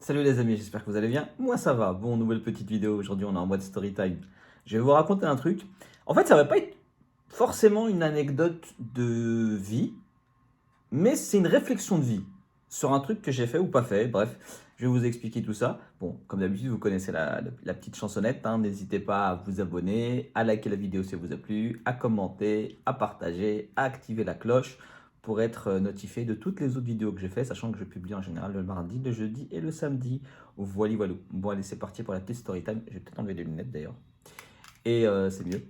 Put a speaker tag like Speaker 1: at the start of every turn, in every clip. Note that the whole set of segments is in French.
Speaker 1: Salut les amis, j'espère que vous allez bien. Moi ça va. Bon, nouvelle petite vidéo. Aujourd'hui, on est en mode story time. Je vais vous raconter un truc. En fait, ça va pas être forcément une anecdote de vie, mais c'est une réflexion de vie sur un truc que j'ai fait ou pas fait. Bref, je vais vous expliquer tout ça. Bon, comme d'habitude, vous connaissez la petite chansonnette, hein. N'hésitez pas à vous abonner, à liker la vidéo si elle vous a plu, à commenter, à partager, à activer la cloche pour être notifié de toutes les autres vidéos que j'ai fait, sachant que je publie en général le mardi, le jeudi et le samedi. Voilà, voilà. Bon, allez, c'est parti pour la petite story time. Je vais peut-être enlever les lunettes d'ailleurs. Et c'est mieux.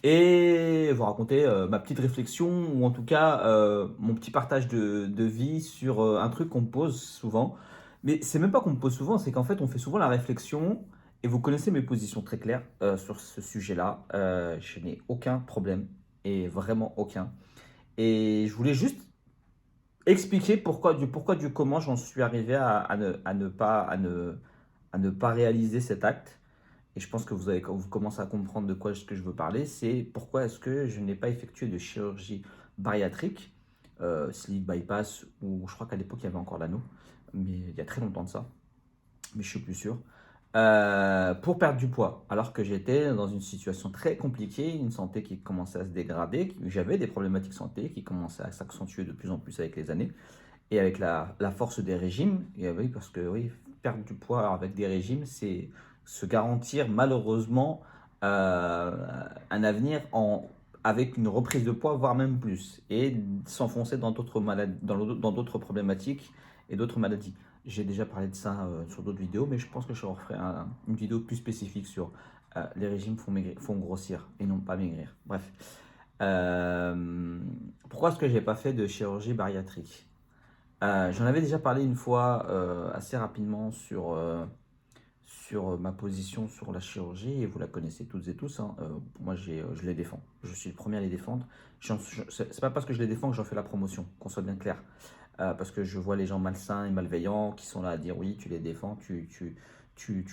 Speaker 1: Et vous raconter ma petite réflexion, ou en tout cas mon petit partage de vie sur un truc qu'on me pose souvent. Mais c'est même pas qu'on me pose souvent, c'est qu'en fait on fait souvent la réflexion, et vous connaissez mes positions très claires sur ce sujet-là. Je n'ai aucun problème, et vraiment aucun. Et je voulais juste expliquer pourquoi du comment j'en suis arrivé à ne pas réaliser cet acte. Et je pense que vous commencez à comprendre de quoi est-ce que je veux parler. C'est pourquoi est-ce que je n'ai pas effectué de chirurgie bariatrique, sleeve bypass, ou je crois qu'à l'époque il y avait encore l'anneau, mais il y a très longtemps de ça, mais je suis plus sûr, pour perdre du poids, alors que j'étais dans une situation très compliquée, une santé qui commençait à se dégrader, j'avais des problématiques santé qui commençaient à s'accentuer de plus en plus avec les années, et avec la force des régimes. Et oui, parce que oui, perdre du poids avec des régimes, c'est se garantir malheureusement un avenir avec une reprise de poids, voire même plus, et s'enfoncer dans d'autres maladies, dans d'autres problématiques et d'autres maladies. J'ai déjà parlé de ça sur d'autres vidéos, mais je pense que je referai une vidéo plus spécifique sur les régimes font grossir et non pas maigrir. Bref. Euh, Pourquoi est-ce que j'ai pas fait de chirurgie bariatrique? J'en avais déjà parlé une fois assez rapidement sur ma position sur la chirurgie, et vous la connaissez toutes et tous, hein. Moi, je les défends. Je suis le premier à les défendre. C'est pas parce que je les défends que j'en fais la promotion, qu'on soit bien clair. Parce que je vois les gens malsains et malveillants qui sont là à dire oui, tu les défends, tu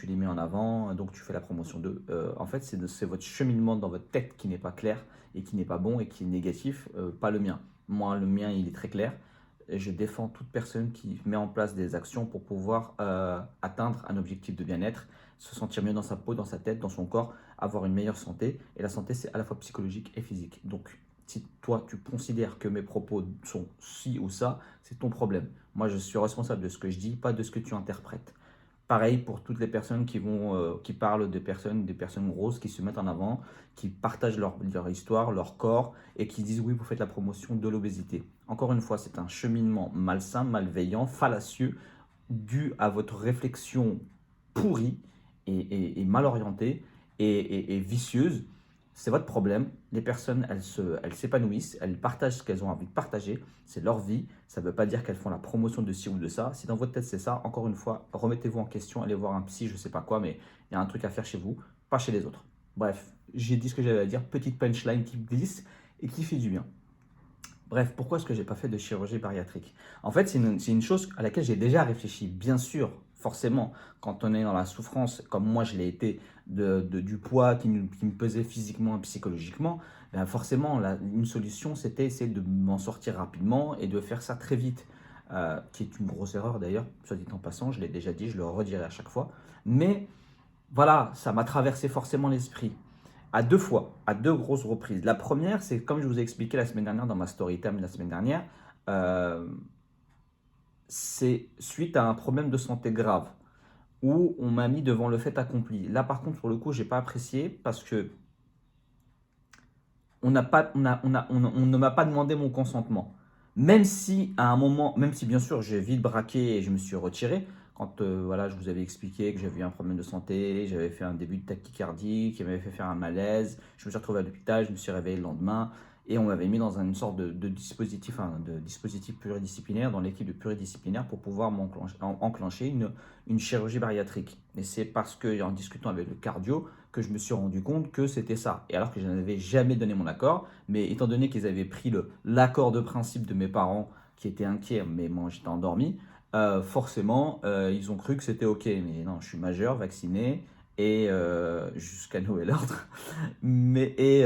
Speaker 1: les mets en avant, donc tu fais la promotion d'eux. En fait, c'est votre cheminement dans votre tête qui n'est pas clair et qui n'est pas bon et qui est négatif, pas le mien. Moi, le mien, il est très clair. Je défends toute personne qui met en place des actions pour pouvoir atteindre un objectif de bien-être, se sentir mieux dans sa peau, dans sa tête, dans son corps, avoir une meilleure santé. Et la santé, c'est à la fois psychologique et physique. Donc, si toi, tu considères que mes propos sont ci ou ça, c'est ton problème. Moi, je suis responsable de ce que je dis, pas de ce que tu interprètes. Pareil pour toutes les personnes qui parlent des personnes grosses, qui se mettent en avant, qui partagent leur histoire, leur corps, et qui disent oui, vous faites la promotion de l'obésité. Encore une fois, c'est un cheminement malsain, malveillant, fallacieux, dû à votre réflexion pourrie et mal orientée et vicieuse. C'est votre problème. Les personnes, elles s'épanouissent, elles partagent ce qu'elles ont envie de partager. C'est leur vie. Ça ne veut pas dire qu'elles font la promotion de ci ou de ça. Si dans votre tête c'est ça, encore une fois, remettez-vous en question, allez voir un psy, je ne sais pas quoi, mais il y a un truc à faire chez vous, pas chez les autres. Bref, j'ai dit ce que j'avais à dire. Petite punchline qui glisse et qui fait du bien. Bref, pourquoi est-ce que j'ai pas fait de chirurgie bariatrique? En fait, c'est une chose à laquelle j'ai déjà réfléchi. Bien sûr, forcément, quand on est dans la souffrance, comme moi je l'ai été, du poids qui me pesait physiquement et psychologiquement, ben forcément, une solution, c'était essayer de m'en sortir rapidement et de faire ça très vite. Qui est une grosse erreur d'ailleurs, soit dit en passant, je l'ai déjà dit, je le redirai à chaque fois. Mais voilà, ça m'a traversé forcément l'esprit. À deux fois, à deux grosses reprises. La première, c'est comme je vous ai expliqué la semaine dernière dans ma story time la semaine dernière, euh, c'est suite à un problème de santé grave où on m'a mis devant le fait accompli. Là, par contre, pour le coup, j'ai pas apprécié parce que on n'a pas, on ne m'a pas demandé mon consentement. Même si à un moment, même si bien sûr j'ai vite braqué et je me suis retiré, quand voilà, je vous avais expliqué que j'avais eu un problème de santé, j'avais fait un début de tachycardie, qui m'avait fait faire un malaise, je me suis retrouvé à l'hôpital, je me suis réveillé le lendemain et on m'avait mis dans une sorte de dispositif, de dispositif pluridisciplinaire, dans l'équipe de pluridisciplinaire pour pouvoir enclencher une chirurgie bariatrique. Et c'est parce que en discutant avec le cardio, que je me suis rendu compte que c'était ça. Et alors que je n'avais jamais donné mon accord, mais étant donné qu'ils avaient pris l'accord de principe de mes parents qui étaient inquiets, mais moi j'étais endormi, forcément ils ont cru que c'était ok. Mais non, je suis majeur, vacciné, et jusqu'à nouvel ordre. Mais, et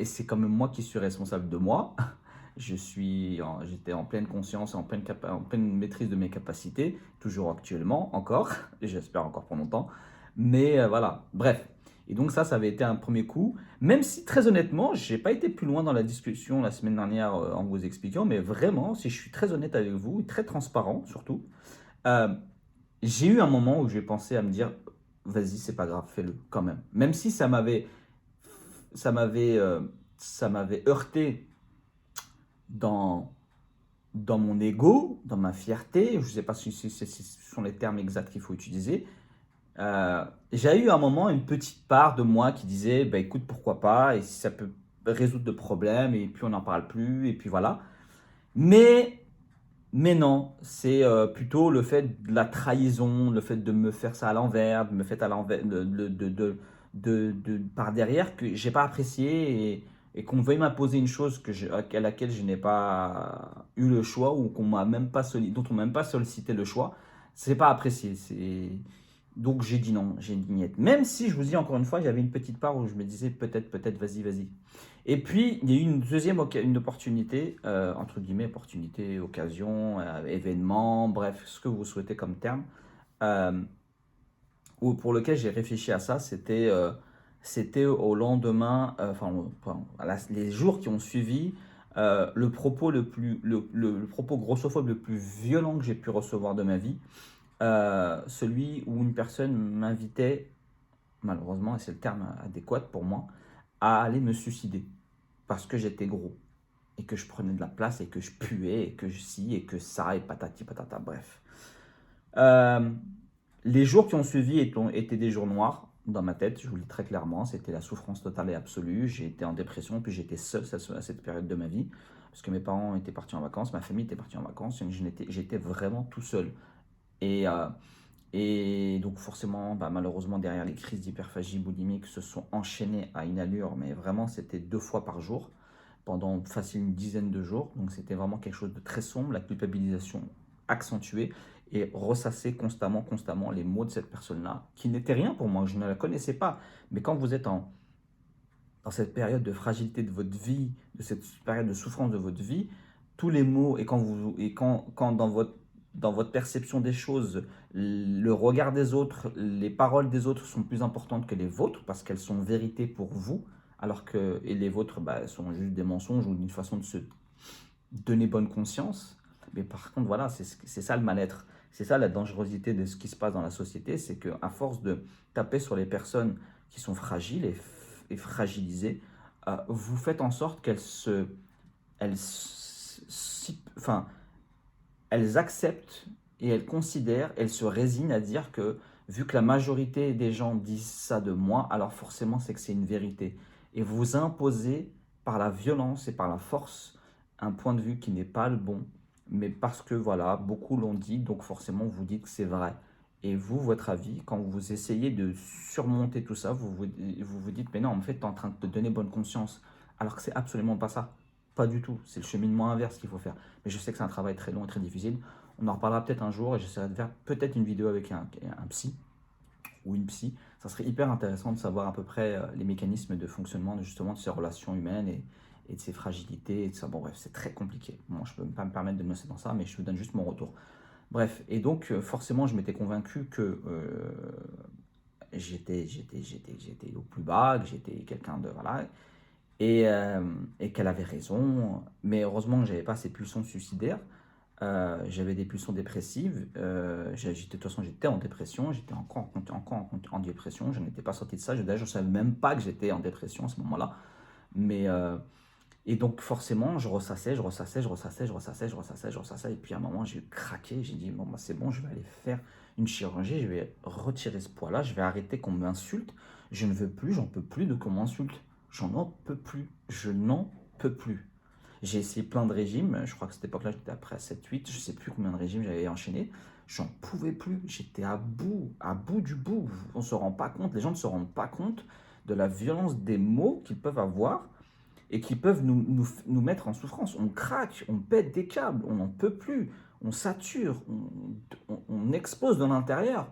Speaker 1: c'est quand même moi qui suis responsable de moi. J'étais en pleine conscience, en pleine maîtrise de mes capacités, toujours actuellement, encore, et j'espère encore pour longtemps. Mais voilà, bref. Et donc ça avait été un premier coup. Même si très honnêtement, j'ai pas été plus loin dans la discussion la semaine dernière en vous expliquant, mais vraiment, si je suis très honnête avec vous, et très transparent surtout, euh, j'ai eu un moment où j'ai pensé à me dire, vas-y, c'est pas grave, fais-le quand même. Même si ça m'avait, euh, ça m'avait heurté dans, dans mon ego, dans ma fierté, je ne sais pas si ce sont les termes exacts qu'il faut utiliser. J'ai eu un moment une petite part de moi qui disait, bah, écoute, pourquoi pas, et si ça peut résoudre de problèmes, et puis on n'en parle plus, et puis voilà. Mais, mais non, c'est plutôt le fait de la trahison, le fait de me faire ça à l'envers, de me faire à l'envers, par derrière que j'ai pas apprécié et qu'on veuille m'imposer une chose à laquelle je n'ai pas eu le choix ou dont on m'a même pas sollicité le choix, c'est pas apprécié. Donc j'ai dit non, j'ai dit niet. Même si je vous dis encore une fois, j'avais une petite part où je me disais peut-être, vas-y, vas-y. Et puis, il y a eu une deuxième une opportunité, entre guillemets, opportunité, occasion, événement, bref, ce que vous souhaitez comme terme, euh, pour lequel j'ai réfléchi à ça, c'était au lendemain, les jours qui ont suivi, le propos le propos grossophobe le plus violent que j'ai pu recevoir de ma vie, celui où une personne m'invitait, malheureusement, et c'est le terme adéquat pour moi, à aller me suicider parce que j'étais gros et que je prenais de la place et que je puais et que je et que ça et patati patata, bref. Euh, les jours qui ont suivi étaient des jours noirs dans ma tête, je vous le dis très clairement, c'était la souffrance totale et absolue, j'ai été en dépression, puis j'étais seul à cette période de ma vie, parce que mes parents étaient partis en vacances, ma famille était partie en vacances, et j'étais vraiment tout seul. Et, euh, et donc forcément, bah, malheureusement, derrière les crises d'hyperphagie boulimique se sont enchaînées à une allure, mais vraiment c'était 2 fois par jour, pendant facile une dizaine de jours. Donc c'était vraiment quelque chose de très sombre, la culpabilisation accentuée et ressasser constamment les mots de cette personne-là, qui n'était rien pour moi, je ne la connaissais pas. Mais quand vous êtes dans cette période de fragilité de votre vie, de cette période de souffrance de votre vie, tous les mots, quand dans votre perception des choses, le regard des autres, les paroles des autres sont plus importantes que les vôtres parce qu'elles sont vérité pour vous, alors que et les vôtres bah, sont juste des mensonges ou une façon de se donner bonne conscience. Mais par contre, voilà, c'est ça le mal-être. C'est ça la dangerosité de ce qui se passe dans la société, c'est qu'à force de taper sur les personnes qui sont fragiles et fragilisées, vous faites en sorte elles, enfin, elles acceptent et elles considèrent, elles se résignent à dire que vu que la majorité des gens disent ça de moi, alors forcément c'est que c'est une vérité. Et vous imposez par la violence et par la force un point de vue qui n'est pas le bon, mais parce que voilà, beaucoup l'ont dit, donc forcément vous dites que c'est vrai. Et vous, votre avis, quand vous essayez de surmonter tout ça, vous dites, mais non, en fait, tu es en train de te donner bonne conscience, alors que c'est absolument pas ça. Pas du tout. C'est le cheminement inverse qu'il faut faire. Mais je sais que c'est un travail très long et très difficile. On en reparlera peut-être un jour et j'essaierai de faire peut-être une vidéo avec un psy ou une psy. Ça serait hyper intéressant de savoir à peu près les mécanismes de fonctionnement justement de ces relations humaines et de ces fragilités et de ça. Bon bref, c'est très compliqué. Moi, je ne peux pas me permettre de me lancer dans ça, mais je vous donne juste mon retour. Bref, et donc forcément, je m'étais convaincu que j'étais au plus bas, que j'étais quelqu'un de... Voilà, et qu'elle avait raison. Mais heureusement que j'avais pas ces pulsions suicidaires. J'avais des pulsions dépressives. De toute façon, j'étais en dépression. J'étais encore en dépression. Je n'étais pas sorti de ça. D'ailleurs, je ne savais même pas que j'étais en dépression à ce moment-là. Mais, et donc, forcément, je ressassais. Et puis, à un moment, j'ai craqué. J'ai dit, bon, bah, c'est bon, je vais aller faire une chirurgie. Je vais retirer ce poids-là. Je vais arrêter qu'on m'insulte. Je ne veux plus, j'en peux plus de qu'on m'insulte. J'en peux plus. Je n'en peux plus. J'ai essayé plein de régimes. Je crois que à cette époque-là, j'étais après 7-8. Je ne sais plus combien de régimes j'avais enchaîné. J'en pouvais plus. J'étais à bout du bout. On ne se rend pas compte. Les gens ne se rendent pas compte de la violence des mots qu'ils peuvent avoir et qui peuvent nous mettre en souffrance. On craque, on pète des câbles, on n'en peut plus. On sature, on expose de l'intérieur.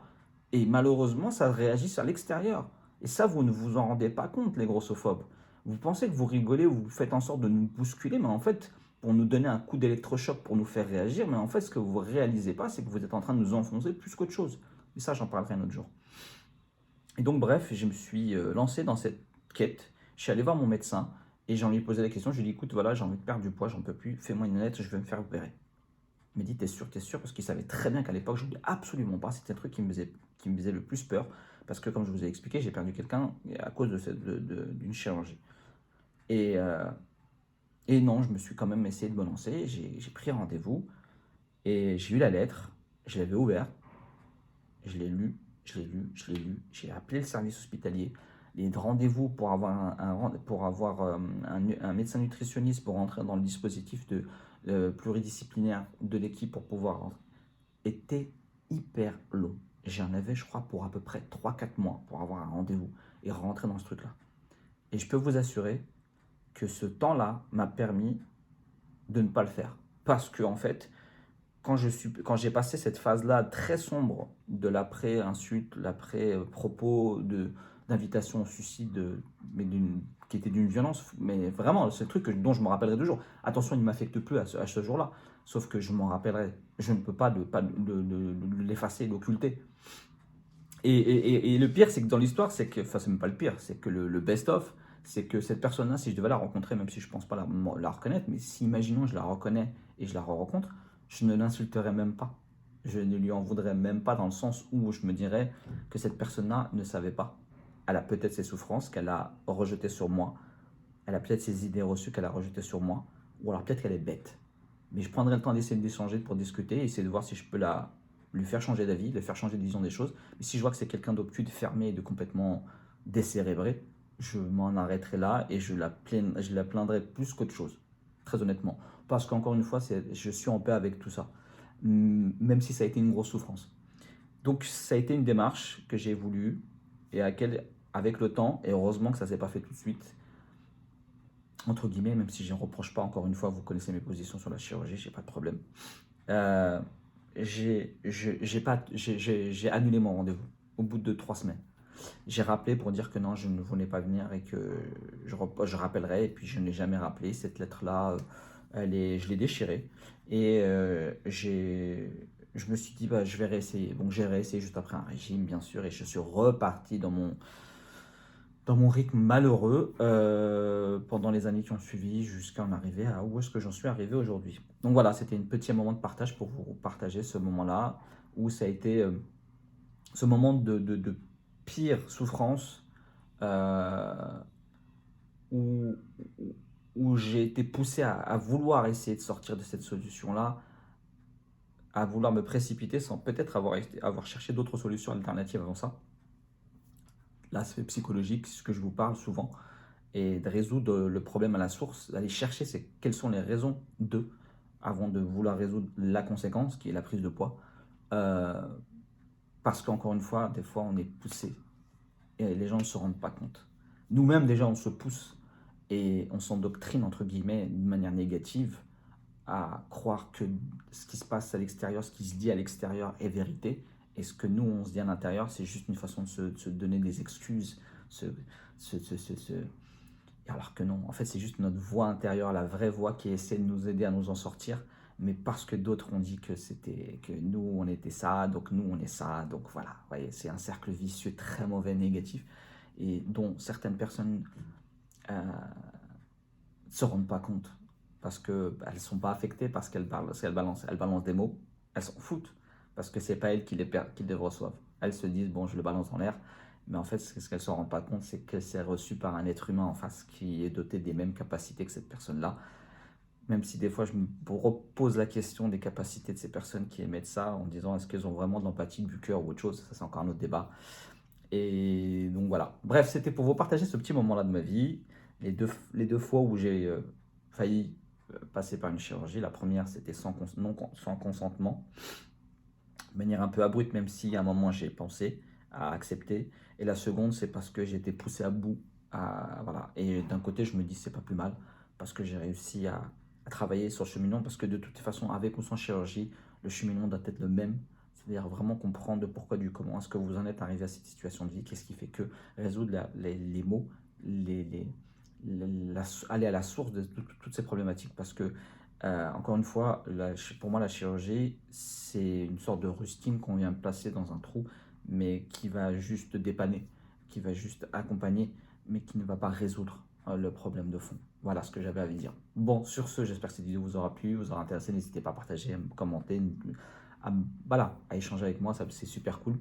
Speaker 1: Et malheureusement, ça réagit à l'extérieur. Et ça, vous ne vous en rendez pas compte, les grossophobes. Vous pensez que vous rigolez ou vous faites en sorte de nous bousculer, mais en fait, pour nous donner un coup d'électrochoc, pour nous faire réagir. Mais en fait, ce que vous ne réalisez pas, c'est que vous êtes en train de nous enfoncer plus qu'autre chose. Mais ça, j'en parlerai un autre jour. Et donc, bref, je me suis lancé dans cette quête. Je suis allé voir mon médecin et j'en lui ai posé la question. Je lui ai dit, écoute, voilà, j'ai envie de perdre du poids, j'en peux plus. Fais-moi une lettre, je vais me faire opérer. Il m'a dit, t'es sûr? Parce qu'il savait très bien qu'à l'époque, je ne voulais absolument pas. C'était un truc qui me faisait le plus peur. Parce que, comme je vous ai expliqué, j'ai perdu quelqu'un à cause d'une chirurgie. Et, euh, et non, je me suis quand même essayé de me lancer. J'ai pris rendez-vous et j'ai eu la lettre. Je l'avais ouverte. Je l'ai lu, je l'ai lu, je l'ai lu. J'ai appelé le service hospitalier. Les rendez-vous pour avoir un médecin nutritionniste pour rentrer dans le dispositif pluridisciplinaire de l'équipe pour pouvoir rentrer était hyper long. J'en avais, je crois, pour à peu près 3 4 mois pour avoir un rendez-vous et rentrer dans ce truc-là. Et je peux vous assurer que ce temps-là m'a permis de ne pas le faire. Parce que, en fait, quand j'ai passé cette phase-là très sombre de l'après-insulte, l'après-propos d'invitation au suicide, mais qui était d'une violence, mais vraiment, c'est le truc dont je me rappellerai toujours. Attention, il ne m'affecte plus à ce jour-là, sauf que je m'en rappellerai. Je ne peux pas de l'effacer, l'occulter. Et le pire, c'est que dans l'histoire, enfin, c'est même pas le pire, c'est que le best-of, c'est que cette personne-là, si je devais la rencontrer, même si je pense pas la reconnaître, mais si, imaginons, je la reconnais et je la rencontre, je ne l'insulterais même pas. Je ne lui en voudrais même pas dans le sens où je me dirais que cette personne-là ne savait pas. Elle a peut-être ses souffrances qu'elle a rejetées sur moi. Elle a peut-être ses idées reçues qu'elle a rejetées sur moi. Ou alors peut-être qu'elle est bête. Mais je prendrai le temps d'essayer d'échanger pour discuter et essayer de voir si je peux lui faire changer d'avis, lui faire changer de vision des choses. Mais si je vois que c'est quelqu'un d'obtus, de fermé et de complètement décérébré, je m'en arrêterai là et je la plaindrai plus qu'autre chose, très honnêtement. Parce qu'encore une fois, je suis en paix avec tout ça, même si ça a été une grosse souffrance. Donc ça a été une démarche que j'ai voulu et à laquelle, avec le temps, et heureusement que ça ne s'est pas fait tout de suite, entre guillemets, même si je ne reproche pas, encore une fois, vous connaissez mes positions sur la chirurgie, j'ai pas de problème. Euh, j'ai annulé mon rendez-vous au bout de 3 semaines. J'ai rappelé pour dire que non, je ne voulais pas venir et que je rappellerai. Et puis je ne l'ai jamais rappelé. Cette lettre-là, je l'ai déchirée. Et je me suis dit, bah, je vais réessayer. Donc j'ai réessayé juste après un régime, bien sûr. Et je suis reparti dans mon rythme malheureux pendant les années qui ont suivi jusqu'à en arriver à où est-ce que j'en suis arrivé aujourd'hui. Donc voilà, c'était un petit moment de partage pour vous partager ce moment-là où ça a été ce moment de pire souffrance euh, où, où j'ai été poussé à vouloir essayer de sortir de cette solution-là, à vouloir me précipiter sans peut-être avoir cherché d'autres solutions alternatives avant ça. L'aspect psychologique, ce que je vous parle souvent, et de résoudre le problème à la source, d'aller chercher quelles sont les raisons avant de vouloir résoudre la conséquence, qui est la prise de poids. Euh, Parce qu'encore une fois, des fois, on est poussé et les gens ne se rendent pas compte. Nous-mêmes, déjà, on se pousse et on s'endoctrine, entre guillemets, d'une manière négative, à croire que ce qui se passe à l'extérieur, ce qui se dit à l'extérieur est vérité, et ce que nous, on se dit à l'intérieur, c'est juste une façon de se donner des excuses, se, se, se, se, se, alors que non, en fait, c'est juste notre voix intérieure, la vraie voix qui essaie de nous aider à nous en sortir, mais parce que d'autres ont dit que nous, on était ça, donc nous, on est ça, donc voilà. Vous voyez, c'est un cercle vicieux très mauvais, négatif, et dont certaines personnes ne se rendent pas compte, parce qu'elles ne sont pas affectées, parce qu'elles balancent des mots, elles s'en foutent, parce que c'est pas elles qui les reçoivent. Elles se disent, bon, je le balance en l'air, mais en fait, ce qu'elle ne se rend pas compte, c'est que c'est reçu par un être humain en face qui est doté des mêmes capacités que cette personne-là. Même si des fois, je me repose la question des capacités de ces personnes qui émettent ça en disant est-ce qu'elles ont vraiment de l'empathie, du cœur ou autre chose. Ça, c'est encore un autre débat. Et donc voilà. Bref, c'était pour vous partager ce petit moment-là de ma vie. Les deux fois où j'ai failli passer par une chirurgie. La première, c'était sans consentement, de manière un peu abrupte, même si à un moment j'ai pensé à accepter. Et la seconde, c'est parce que j'ai été poussé à bout. Voilà. Et d'un côté, je me dis, c'est pas plus mal, parce que j'ai réussi à travailler sur le cheminement, parce que de toute façon, avec ou sans chirurgie, le cheminement doit être le même. C'est-à-dire vraiment comprendre le pourquoi du comment. Est-ce que vous en êtes arrivé à cette situation de vie? Qu'est-ce qui fait que résoudre les mots, aller à la source de toutes ces problématiques. Parce que Encore une fois, pour moi, la chirurgie, c'est une sorte de rustine qu'on vient placer dans un trou, mais qui va juste dépanner, qui va juste accompagner, mais qui ne va pas résoudre le problème de fond. Voilà ce que j'avais à vous dire. Bon, sur ce, j'espère que cette vidéo vous aura plu, vous aura intéressé. N'hésitez pas à partager, à me commenter, voilà, à échanger avec moi, c'est super cool.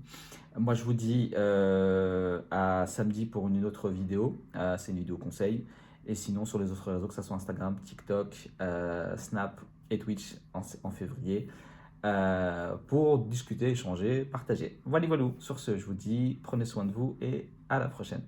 Speaker 1: Moi, je vous dis à samedi pour une autre vidéo. C'est une vidéo conseil. Et sinon, sur les autres réseaux, que ce soit Instagram, TikTok, Snap et Twitch en février, pour discuter, échanger, partager. Voilà, voilà. Sur ce, je vous dis, prenez soin de vous et à la prochaine.